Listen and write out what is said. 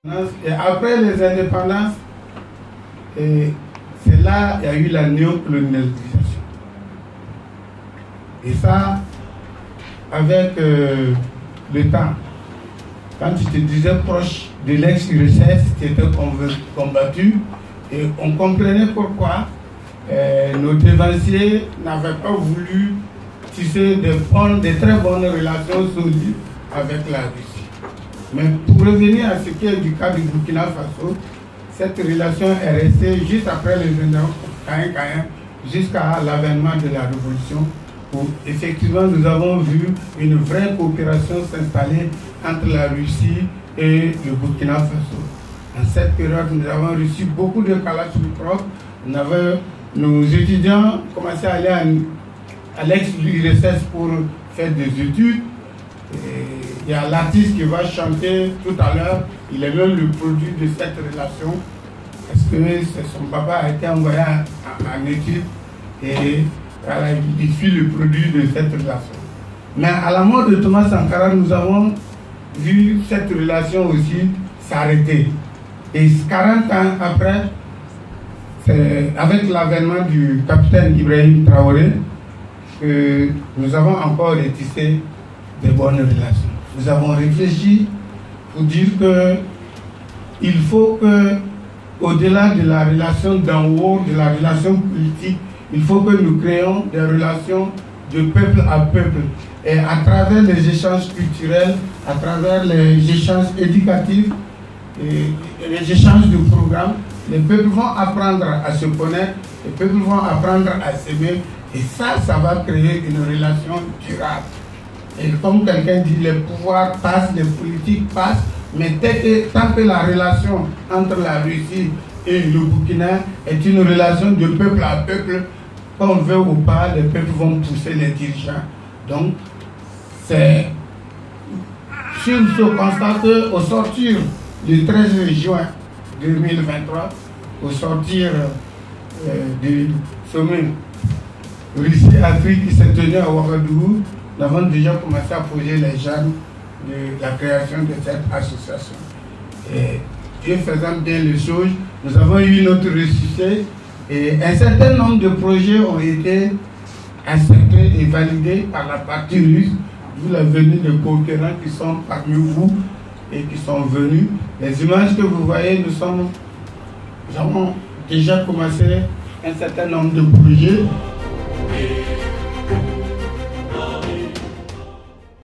Et après les indépendances, c'est là qu'il y a eu la néocolonialisation. Et ça, avec le temps, quand tu te disais proche de l'ex-URSS, tu étais combattu et on comprenait pourquoi nos dévanciers n'avaient pas voulu tisser des très bonnes relations solides avec la Russie. Mais pour revenir à ce qui est du cas du Burkina Faso, cette relation est restée juste après les indépendances, jusqu'à l'avènement de la révolution, où effectivement nous avons vu une vraie coopération s'installer entre la Russie et le Burkina Faso. En cette période, nous avons reçu beaucoup de Kalachnikov. Nos étudiants commençaient à aller à l'ex-URSS pour faire des études. Il y a l'artiste qui va chanter tout à l'heure, il est même le produit de cette relation, parce que son papa a été envoyé en études et voilà, il suit le produit de cette relation. Mais à la mort de Thomas Sankara, nous avons vu cette relation aussi s'arrêter. Et 40 ans après, avec l'avènement du capitaine Ibrahim Traoré, que nous avons encore retissé de bonnes relations. Nous avons réfléchi pour dire qu'il faut que, au-delà de la relation d'en haut, de la relation politique, il faut que nous créions des relations de peuple à peuple. Et à travers les échanges culturels, à travers les échanges éducatifs, et les échanges de programmes, les peuples vont apprendre à se connaître, les peuples vont apprendre à s'aimer, et ça va créer une relation durable. Et comme quelqu'un dit, les pouvoirs passent, les politiques passent, mais tant que la relation entre la Russie et le Burkina est une relation de peuple à peuple, qu'on veut ou pas, les peuples vont pousser les dirigeants. Donc, c'est sur ce constat qu'au sortir du 13 juin 2023, au sortir du sommet Russie-Afrique qui s'est tenu à Ouagadougou, nous avons déjà commencé à poser les germes de la création de cette association. Et Dieu faisant bien les choses, nous avons eu notre ressuscité et un certain nombre de projets ont été acceptés et validés par la partie russe, d'où la venue de coopérants qui sont parmi vous et qui sont venus. Les images que vous voyez, nous avons déjà commencé un certain nombre de projets.